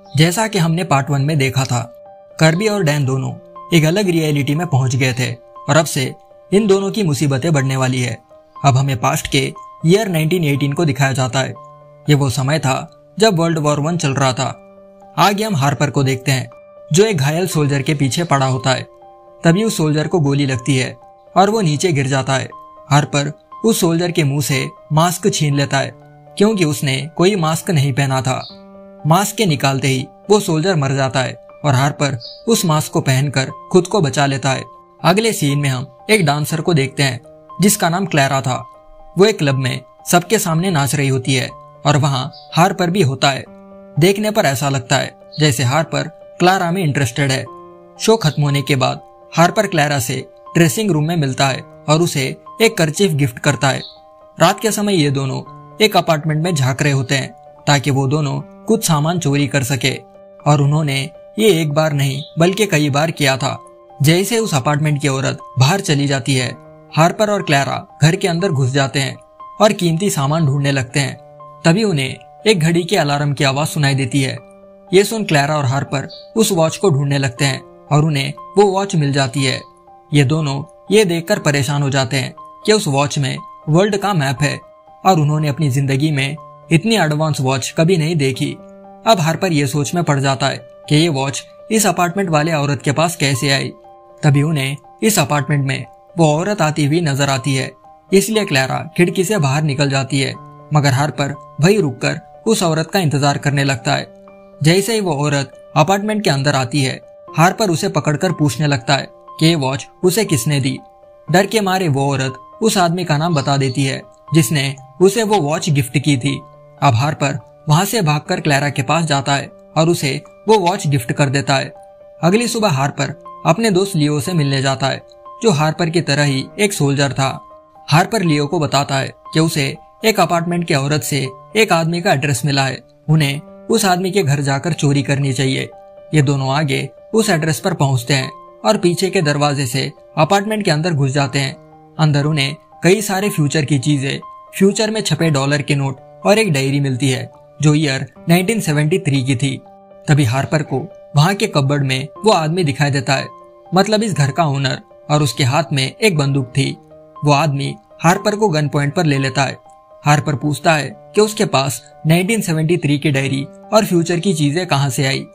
जैसा कि हमने पार्ट 1 में देखा था, कर्बी और डैन दोनों एक अलग रियलिटी में पहुंच गए थे और अब से इन दोनों की मुसीबतें बढ़ने वाली है। अब हमें पास्ट के ईयर 1918 को दिखाया जाता है। ये वो समय था जब वर्ल्ड वॉर 1 चल रहा था। आगे हम हार्पर को देखते हैं जो एक घायल सोल्जर के पीछे पड़ा होता है। तभी उस सोल्जर को गोली लगती है और वो नीचे गिर जाता है। हार्पर उस सोल्जर के मुंह से मास्क छीन लेता है क्योंकि उसने कोई मास्क नहीं पहना था। मास्क के निकालते ही वो सोल्जर मर जाता है और हार्पर उस मास्क को पहनकर खुद को बचा लेता है। अगले सीन में हम एक डांसर को देखते हैं जिसका नाम क्लैरा था। वो एक क्लब में सबके सामने नाच रही होती है और वहाँ हार्पर भी होता है। देखने पर ऐसा लगता है जैसे हार्पर क्लारा में इंटरेस्टेड है। शो खत्म होने के बाद हार्पर क्लैरा से ड्रेसिंग रूम में मिलता है और उसे एक कर्चीफ गिफ्ट करता है। रात के समय ये दोनों एक अपार्टमेंट में झांक रहे होते हैं ताकि वो दोनों कुछ सामान चोरी कर सके और उन्होंने ये एक बार नहीं बल्कि कई बार किया था। जैसे उस अपार्टमेंट की औरत बाहर चली जाती है, हार्पर और क्लैरा घर के अंदर घुस जाते हैं और कीमती सामान ढूंढने लगते हैं। तभी उन्हें एक घड़ी के अलार्म की आवाज सुनाई देती है। ये सुन क्लैरा और हार्पर उस वॉच को ढूंढने लगते हैं और उन्हें वो वॉच मिल जाती है। ये दोनों ये देखकर परेशान हो जाते हैं कि उस वॉच में वर्ल्ड का मैप है और उन्होंने अपनी जिंदगी में इतनी एडवांस वॉच कभी नहीं देखी। अब हार्पर ये सोच में पड़ जाता है कि ये वॉच इस अपार्टमेंट वाले औरत के पास कैसे आई। तभी उन्हें इस अपार्टमेंट में वो औरत आती हुई नजर आती है, इसलिए क्लैरा खिड़की से बाहर निकल जाती है, मगर हार्पर वहीं रुककर उस औरत का इंतजार करने लगता है। जैसे ही वो औरत अपार्टमेंट के अंदर आती है, हार्पर उसे पकड़कर पूछने लगता है कि ये वॉच उसे किसने दी। डर के मारे वो औरत उस आदमी का नाम बता देती है जिसने उसे वो वॉच गिफ्ट की थी। अब हार्पर वहां से भागकर क्लैरा के पास जाता है और उसे वो वॉच गिफ्ट कर देता है। अगली सुबह हार्पर अपने दोस्त लियो से मिलने जाता है जो हार्पर की तरह ही एक सोल्जर था। हार्पर लियो को बताता है कि उसे एक अपार्टमेंट की औरत से एक आदमी का एड्रेस मिला है, उन्हें उस आदमी के घर जाकर चोरी करनी चाहिए। ये दोनों आगे उस एड्रेस पर पहुंचते हैं और पीछे के दरवाजे से अपार्टमेंट के अंदर घुस जाते हैं। अंदर उन्हें कई सारे फ्यूचर की चीजें, फ्यूचर में छपे डॉलर के नोट और एक डायरी मिलती है जो ईयर 1973 की थी। तभी हार्पर को वहां के कबर्ड में वो आदमी दिखाई देता है, मतलब इस घर का ओनर, और उसके हाथ में एक बंदूक थी। वो आदमी हार्पर को गन पॉइंट पर ले लेता है। हार्पर पूछता है कि उसके पास 1973 की डायरी और फ्यूचर की चीजें कहां से आई।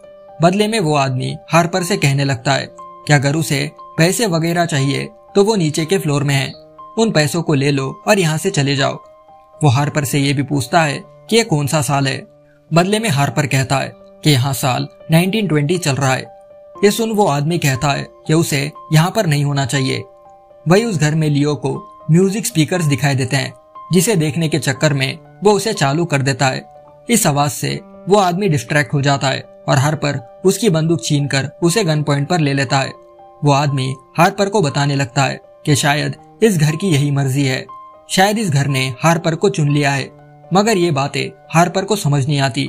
बदले में वो आदमी हार्पर से कहने लगता है कि अगर उसे पैसे वगैरह चाहिए तो वो नीचे के फ्लोर में है, उन पैसों को ले लो और यहाँ से चले जाओ। वो हार्पर से ये भी पूछता है कि ये कौन सा साल है। बदले में हार्पर कहता है कि यहाँ साल 1920 चल रहा है। ये सुन वो आदमी कहता है कि उसे यहाँ पर नहीं होना चाहिए। वही उस घर में लियो को म्यूजिक स्पीकर्स दिखाई देते हैं जिसे देखने के चक्कर में वो उसे चालू कर देता है। इस आवाज से वो आदमी डिस्ट्रैक्ट हो जाता है और हार्पर उसकी बंदूक छीनकर उसे गन पॉइंट पर ले लेता है। वो आदमी हार्पर को बताने लगता है कि शायद इस घर की यही मर्जी है, शायद इस घर ने हार्पर को चुन लिया है, मगर ये बातें हार्पर को समझ नहीं आती।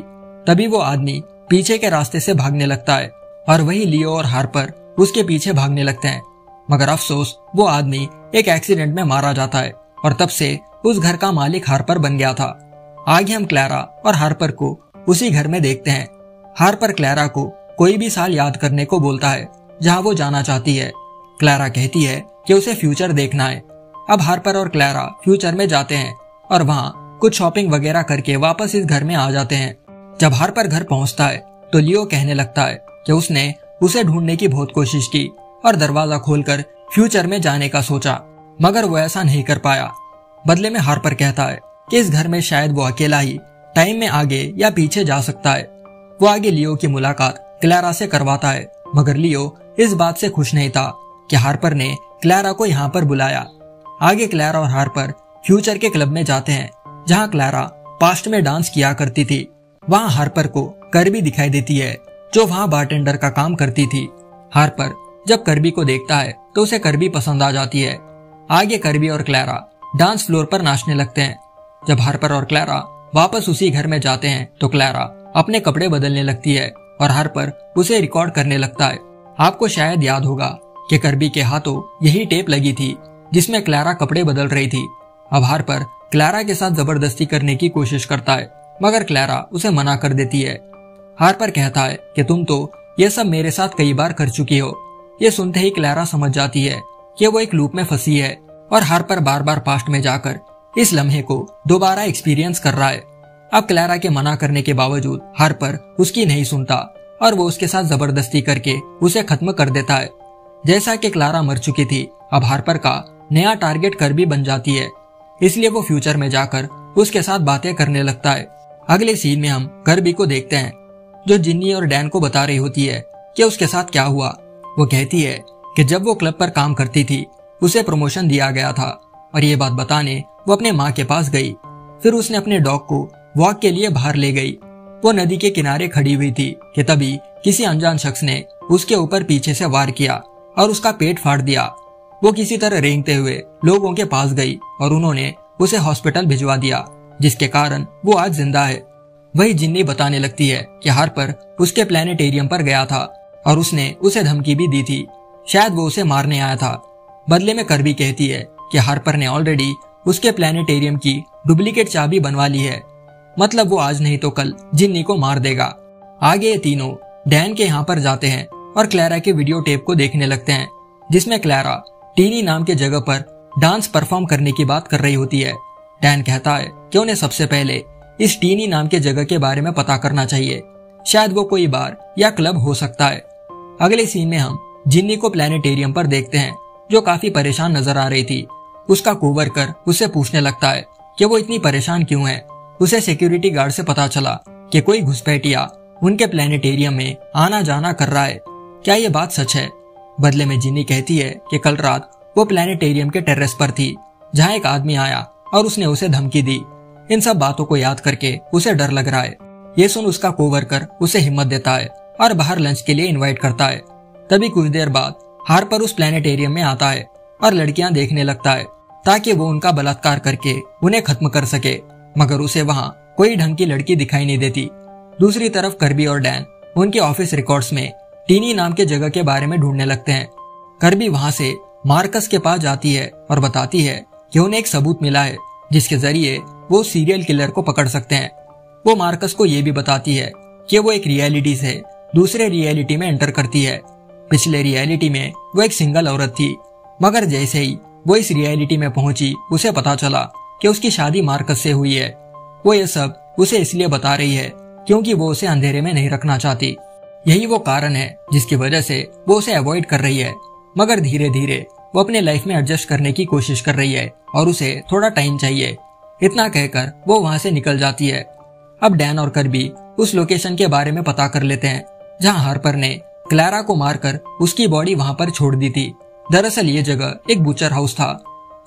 तभी वो आदमी पीछे के रास्ते से भागने लगता है और वही लियो और हार्पर उसके पीछे भागने लगते हैं, मगर अफसोस वो आदमी एक एक्सीडेंट में मारा जाता है और तब से उस घर का मालिक हार्पर बन गया था। आगे हम क्लैरा और हार्पर को उसी घर में देखते हैं। हार्पर क्लैरा को कोई भी साल याद करने को बोलता है जहां वो जाना चाहती है। क्लैरा कहती है कि उसे फ्यूचर देखना है। अब हार्पर और क्लैरा फ्यूचर में जाते हैं और वहां कुछ शॉपिंग वगैरह करके वापस इस घर में आ जाते हैं। जब हार्पर घर पहुंचता है तो लियो कहने लगता है कि उसने उसे ढूंढने की बहुत कोशिश की और दरवाजा खोलकर फ्यूचर में जाने का सोचा, मगर वो ऐसा नहीं कर पाया। बदले में हार्पर कहता है कि इस घर में शायद वो अकेला ही टाइम में आगे या पीछे जा सकता है। वो आगे लियो की मुलाकात क्लैरा से करवाता है, मगर लियो इस बात से खुश नहीं था कि हार्पर ने क्लैरा को यहाँ पर बुलाया। आगे क्लैरा और हार्पर फ्यूचर के क्लब में जाते हैं जहाँ क्लैरा पास्ट में डांस किया करती थी। वहाँ हार्पर को कर्बी दिखाई देती है जो वहाँ बारटेंडर का काम करती थी। हार्पर जब कर्बी को देखता है तो उसे कर्बी पसंद आ जाती है। आगे कर्बी और क्लैरा डांस फ्लोर पर नाचने लगते हैं। जब हार्पर और क्लैरा वापस उसी घर में जाते हैं तो क्लैरा अपने कपड़े बदलने लगती है और हार्पर उसे रिकॉर्ड करने लगता है। आपको शायद याद होगा कि कर्बी के हाथों यही टेप लगी थी जिसमें क्लैरा कपड़े बदल रही थी। अब हार्पर क्लैरा के साथ जबरदस्ती करने की कोशिश करता है, मगर क्लैरा उसे मना कर देती है। हार्पर कहता है कि तुम तो ये सब मेरे साथ कई बार कर चुकी हो। ये सुनते ही क्लैरा समझ जाती है कि वो एक लूप में फंसी है और हार्पर बार बार पास्ट में जाकर इस लम्हे को दोबारा एक्सपीरियंस कर रहा है। अब क्लैरा के मना करने के बावजूद हार्पर उसकी नहीं सुनता और वो उसके साथ जबरदस्ती करके उसे खत्म कर देता है। जैसा कि क्लैरा मर चुकी थी, अब हार्पर का नया टारगेट कर्बी बन जाती है, इसलिए वो फ्यूचर में जाकर उसके साथ बातें करने लगता है। अगले सीन में हम कर्बी को देखते हैं जो जिन्नी और डैन को बता रही होती है कि उसके साथ क्या हुआ। वो कहती है कि जब वो क्लब पर काम करती थी उसे प्रमोशन दिया गया था और ये बात बताने वो अपने माँ के पास गई। फिर उसने अपने डॉग को वॉक के लिए बाहर ले गई। वो नदी के किनारे खड़ी हुई थी कि तभी किसी अनजान शख्स ने उसके ऊपर पीछे से वार किया और उसका पेट फाड़ दिया। वो किसी तरह रेंगते हुए लोगों के पास गई और उन्होंने उसे हॉस्पिटल भिजवा दिया, जिसके कारण वो आज जिंदा है। वही जिन्नी बताने लगती है कि हार्पर उसके प्लेनेटेरियम पर गया था और उसने उसे धमकी भी दी थी, शायद वो उसे मारने आया था। बदले में कर्बी कहती है कि हार्पर ने ऑलरेडी उसके प्लेनेटेरियम की डुप्लीकेट चाबी बनवा ली है, मतलब वो आज नहीं तो कल जिन्नी को मार देगा। आगे ये तीनों डैन के यहाँ पर जाते हैं और क्लैरा के वीडियो टेप को देखने लगते हैं, जिसमें क्लैरा टीनी नाम के जगह पर डांस परफॉर्म करने की बात कर रही होती है। डैन कहता है कि उन्हें सबसे पहले इस टीनी नाम के जगह के बारे में पता करना चाहिए, शायद वो कोई बार या क्लब हो सकता है। अगले सीन में हम जिन्नी को प्लेनेटेरियम पर देखते हैं जो काफी परेशान नजर आ रही थी। उसका कोवर्कर उससे पूछने लगता है कि वो इतनी परेशान क्यों है। उसे सिक्योरिटी गार्ड से पता चला कि कोई घुसपैठिया उनके प्लेनेटेरियम में आना जाना कर रहा है। क्या ये बात सच है? बदले में जिन्नी कहती है कि कल रात वो प्लेनेटेरियम के टेरेस पर थी जहाँ एक आदमी आया और उसने उसे धमकी दी। इन सब बातों को याद करके उसे डर लग रहा है। ये सुन उसका कोवर्कर उसे हिम्मत देता है और बाहर लंच के लिए इनवाइट करता है। तभी कुछ देर बाद हार्पर उस प्लेनेटेरियम में आता है और लड़कियां देखने लगता है ताकि वो उनका बलात्कार करके उन्हें खत्म कर सके, मगर उसे वहाँ कोई ढंग की लड़की दिखाई नहीं देती। दूसरी तरफ कर्बी और डैन उनके ऑफिस रिकॉर्ड्स में टीनी नाम के जगह के बारे में ढूंढने लगते हैं। कर्बी वहाँ से मार्कस के पास जाती है और बताती है कि उन्हें एक सबूत मिला है जिसके जरिए वो सीरियल किलर को पकड़ सकते हैं। वो मार्कस को ये भी बताती है कि वो एक रियलिटी से दूसरे रियलिटी में एंटर करती है। पिछले रियलिटी में वो एक सिंगल औरत थी, मगर जैसे ही वो इस रियलिटी में पहुंची उसे पता चला कि उसकी शादी मार्कस से हुई है। वो ये सब उसे इसलिए बता रही है क्योंकि वो उसे अंधेरे में नहीं रखना चाहती। यही वो कारण है जिसकी वजह से वो उसे अवॉइड कर रही है, मगर धीरे धीरे वो अपने लाइफ में एडजस्ट करने की कोशिश कर रही है और उसे थोड़ा टाइम चाहिए। इतना कहकर वो वहाँ से निकल जाती है। अब डैन और कर्बी उस लोकेशन के बारे में पता कर लेते हैं जहाँ हार्पर ने क्लैरा को मारकर उसकी बॉडी वहाँ पर छोड़ दी थी। दरअसल ये जगह एक बुचर हाउस था।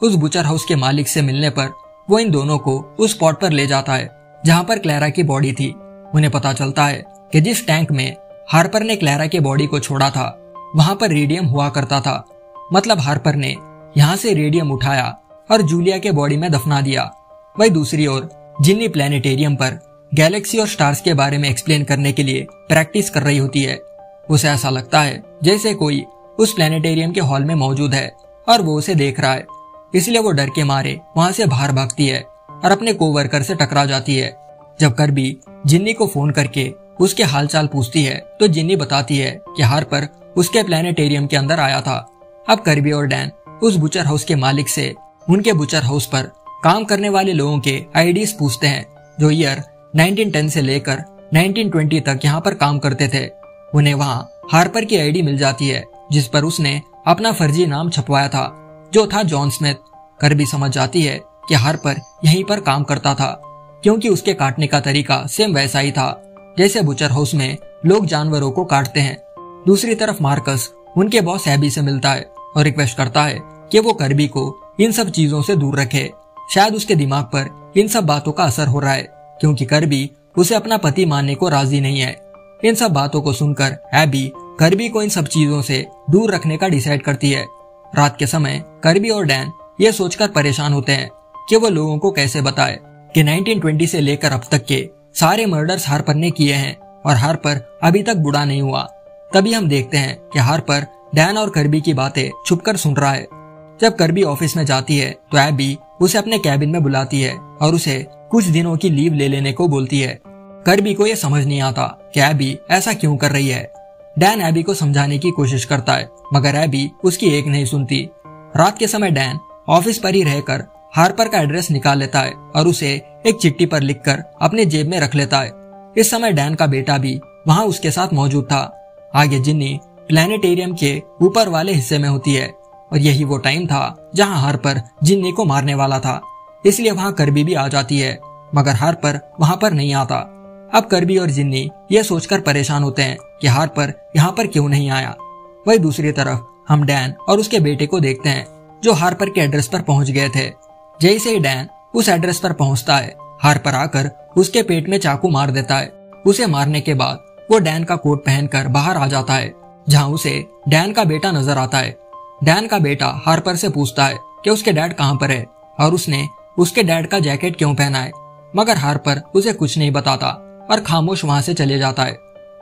उस बुचर हाउस के मालिक से मिलने पर वो इन दोनों को उस स्पॉट पर ले जाता है जहाँ पर क्लैरा की बॉडी थी। उन्हें पता चलता है कि जिस टैंक में हार्पर ने क्लैरा के बॉडी को छोड़ा था वहाँ पर रेडियम हुआ करता था, मतलब हार्पर ने यहाँ से रेडियम उठाया और जूलिया के बॉडी में दफना दिया। वही दूसरी ओर जिन्नी प्लेनेटेरियम पर गैलेक्सी और स्टार्स के बारे में एक्सप्लेन करने के लिए प्रैक्टिस कर रही होती है। उसे ऐसा लगता है जैसे कोई उस प्लेनेटेरियम के हॉल में मौजूद है और वो उसे देख रहा है, इसलिए वो डर के मारे वहां से बाहर भागती है और अपने कोवर्कर से टकरा जाती है। जब कर्बी जिन्नी को फोन करके उसके हालचाल पूछती है तो जिन्नी बताती है कि हार्पर उसके प्लेनेटेरियम के अंदर आया था। अब कर्बी और डैन उस बुचर हाउस के मालिक से उनके बुचर हाउस पर काम करने वाले लोगों के आईडीज पूछते हैं जो ईयर 1910 से लेकर 1920 तक यहाँ पर काम करते थे। उन्हें वहाँ हार्पर की आईडी मिल जाती है जिस पर उसने अपना फर्जी नाम छपवाया था जो था जॉन स्मिथ। कर्बी समझ जाती है कि हार्पर यहीं पर काम करता था क्योंकि उसके काटने का तरीका सेम वैसा ही था जैसे बुचर हाउस में लोग जानवरों को काटते हैं। दूसरी तरफ मार्कस उनके बॉस एबी से मिलता है और रिक्वेस्ट करता है कि वो कर्बी को इन सब चीजों से दूर रखे। शायद उसके दिमाग पर इन सब बातों का असर हो रहा है क्योंकि कर्बी उसे अपना पति मानने को राजी नहीं है। इन सब बातों को सुनकर एबी कर्बी को इन सब चीजों से दूर रखने का डिसाइड करती है। रात के समय कर्बी और डैन ये सोचकर परेशान होते हैं कि वो लोगों को कैसे बताए कि 1920 से लेकर अब तक के सारे मर्डर्स हार्पर ने किए हैं और हार्पर अभी तक बूढ़ा नहीं हुआ। तभी हम देखते हैं कि हार्पर डैन और कर्बी की बातें छुपकर सुन रहा है। जब कर्बी ऑफिस में जाती है तो एबी उसे अपने कैबिन में बुलाती है और उसे कुछ दिनों की लीव ले लेने को बोलती है। कर्बी को यह समझ नहीं आता कि एबी ऐसा क्यों कर रही है। डैन एबी को समझाने की कोशिश करता है, मगर एबी उसकी एक नहीं सुनती। रात के समय डैन ऑफिस पर ही रहकर हार्पर का एड्रेस निकाल लेता है और उसे एक चिट्ठी पर लिखकर अपने जेब में रख लेता है। इस समय डैन का बेटा भी वहां उसके साथ मौजूद था। आगे जिन्नी प्लेनेटेरियम के ऊपर वाले हिस्से में होती है और यही वो टाइम था जहां हार्पर जिन्नी को मारने वाला था, इसलिए वहां कर्बी भी आ जाती है, मगर हार्पर वहां पर नहीं आता। अब कर्बी और जिन्नी ये सोचकर परेशान होते हैं कि हार्पर यहाँ पर क्यों नहीं आया। वही दूसरी तरफ हम डैन और उसके बेटे को देखते हैं जो हार्पर के एड्रेस पर पहुंच गए थे। जैसे ही डैन उस एड्रेस पर पहुंचता है, हार्पर आकर उसके पेट में चाकू मार देता है। उसे मारने के बाद वो डैन का कोट पहनकर बाहर आ जाता है, जहां उसे डैन का बेटा नजर आता है। डैन का बेटा हार्पर से पूछता है कि उसके डैड कहां पर है और उसने उसके डैड का जैकेट क्यों पहना है, मगर हार्पर उसे कुछ नहीं बताता और खामोश वहां से चले जाता है।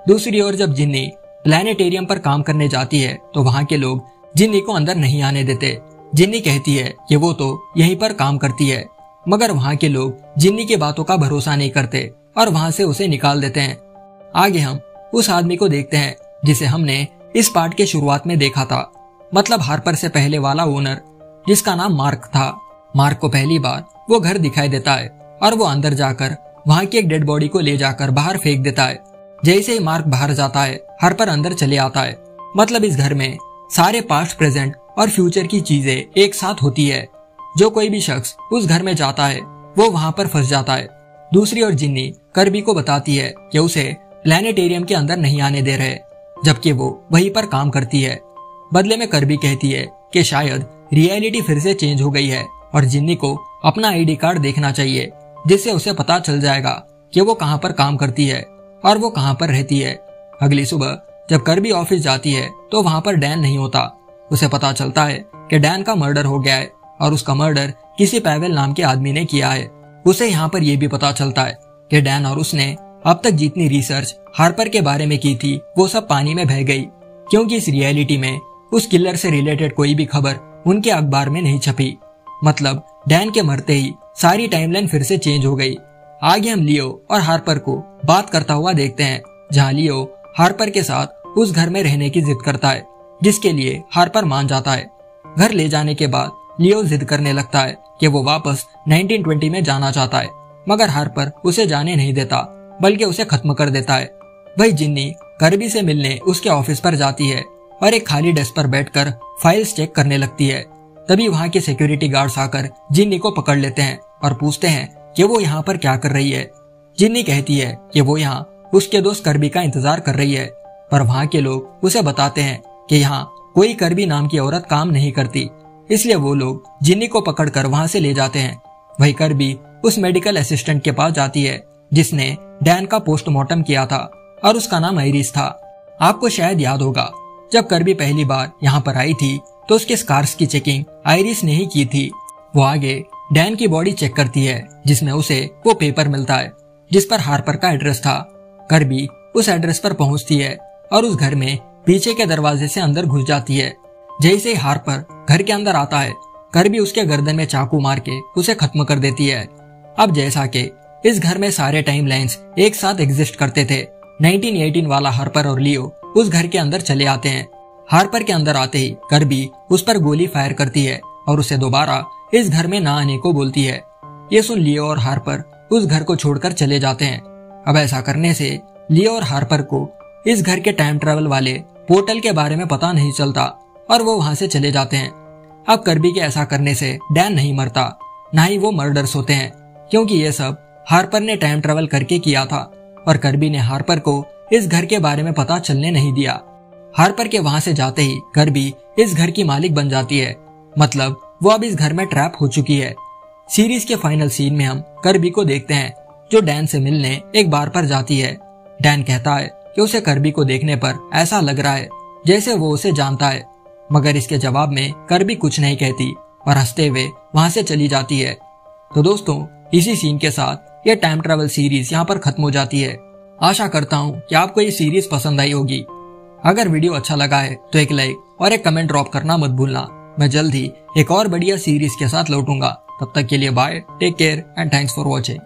दूसरी ओर जब जिन्नी प्लेनेटेरियम पर काम करने जाती है तो वहां के लोग जिन्नी को अंदर नहीं आने देते। जिन्नी कहती है कि वो तो यहीं पर काम करती है, मगर वहां के लोग जिन्नी की बातों का भरोसा नहीं करते और वहां से उसे निकाल देते हैं। आगे हम उस आदमी को देखते हैं जिसे हमने इस पार्ट के शुरुआत में देखा था, मतलब हार्पर से पहले वाला ओनर, जिसका नाम मार्क था। मार्क को पहली बार वो घर दिखाई देता है और वो अंदर जाकर वहां की एक डेड बॉडी को ले जाकर बाहर फेंक देता है। जैसे ही मार्क बाहर जाता है, हार्पर अंदर चले आता है। मतलब इस घर में सारे पास्ट, प्रेजेंट और फ्यूचर की चीजें एक साथ होती है। जो कोई भी शख्स उस घर में जाता है वो वहां पर फंस जाता है। दूसरी ओर जिन्नी कर्बी को बताती है कि उसे प्लेनेटेरियम के अंदर नहीं आने दे रहे, जबकि वो वहीं पर काम करती है। बदले में कर्बी कहती है कि शायद रियलिटी फिर से चेंज हो गई है और जिन्नी को अपना आईडी कार्ड देखना चाहिए, जिससे उसे पता चल जाएगा कि वो कहां पर काम करती है और वो कहां पर रहती है। अगली सुबह जब कर्बी ऑफिस जाती है तो वहां पर डैन नहीं होता। उसे पता चलता है कि डैन का मर्डर हो गया है और उसका मर्डर किसी पैवेल नाम के आदमी ने किया है। उसे यहाँ पर यह भी पता चलता है कि डैन और उसने अब तक जितनी रिसर्च हार्पर के बारे में की थी वो सब पानी में बह गई, क्योंकि इस रियलिटी में उस किलर से रिलेटेड कोई भी खबर उनके अखबार में नहीं छपी। मतलब डैन के मरते ही सारी टाइमलाइन फिर से चेंज हो गई। आगे हम लियो और हार्पर को बात करता हुआ देखते हैं, जहाँ लियो हार्पर के साथ उस घर में रहने की जिद करता है, जिसके लिए हार्पर मान जाता है। घर ले जाने के बाद लियो जिद करने लगता है कि वो वापस 1920 में जाना चाहता है, मगर हार्पर उसे जाने नहीं देता, बल्कि उसे खत्म कर देता है। वही जिन्नी कर्बी से मिलने उसके ऑफिस पर जाती है और एक खाली डेस्क पर बैठकर फाइल्स चेक करने लगती है। तभी वहां के सिक्योरिटी गार्ड्स आकर जिन्नी को पकड़ लेते हैं और पूछते हैं कि वो यहाँ पर क्या कर रही है। जिन्नी कहती है कि वो यहाँ उसके दोस्त कर्बी का इंतजार कर रही है, पर वहां के लोग उसे बताते हैं कि यहाँ कोई कर्बी नाम की औरत काम नहीं करती, इसलिए वो लोग जिन्नी को पकड़कर वहां से ले जाते हैं। वही कर्बी उस मेडिकल असिस्टेंट के पास जाती है जिसने डैन का पोस्टमार्टम किया था और उसका नाम आइरिस था। आपको शायद याद होगा, जब कर्बी पहली बार यहाँ पर आई थी तो उसके स्कार्स की चेकिंग आइरिस ने ही की थी। वो आगे डैन की बॉडी चेक करती है, जिसमें उसे वो पेपर मिलता है जिस पर हार्पर का एड्रेस था। कर्बी उस एड्रेस पर पहुंचती है और उस घर में पीछे के दरवाजे से अंदर घुस जाती है। जैसे ही हार्पर घर के अंदर आता है, कर्बी उसके गर्दन में चाकू मार के उसे खत्म कर देती है। अब जैसा कि इस घर में सारे टाइम लाइन्स एक साथ एग्जिस्ट करते थे, 1918 वाला हार्पर और लियो उस घर के अंदर चले आते हैं। हार्पर के अंदर आते ही कर्बी उस पर गोली फायर करती है और उसे दोबारा इस घर में ना आने को बोलती है। ये सुन लियो और हार्पर उस घर को छोड़कर चले जाते हैं। अब ऐसा करने से लियो और हार्पर को इस घर के टाइम ट्रेवल वाले पोर्टल के बारे में पता नहीं चलता और वो वहां से चले जाते हैं। अब कर्बी के ऐसा करने से डैन नहीं मरता, ना ही वो मर्डर्स होते हैं, क्योंकि ये सब हार्पर ने टाइम ट्रेवल करके किया था और कर्बी ने हार्पर को इस घर के बारे में पता चलने नहीं दिया। हार्पर के वहां से जाते ही कर्बी इस घर की मालिक बन जाती है, मतलब वो अब इस घर में ट्रैप हो चुकी है। सीरीज के फाइनल सीन में हम कर्बी को देखते हैं जो डैन से मिलने एक बार पर जाती है। डैन कहता है कि उसे कर्बी को देखने पर ऐसा लग रहा है जैसे वो उसे जानता है, मगर इसके जवाब में कर्बी कुछ नहीं कहती और हंसते हुए वहां से चली जाती है। तो दोस्तों, इसी सीन के साथ ये टाइम ट्रेवल सीरीज यहाँ पर खत्म हो जाती है। आशा करता हूँ कि आपको ये सीरीज पसंद आई होगी। अगर वीडियो अच्छा लगा है तो एक लाइक और एक कमेंट ड्रॉप करना मत भूलना। मैं जल्द ही एक और बढ़िया सीरीज के साथ लौटूंगा। तब तक के लिए bye, take care and thanks for watching.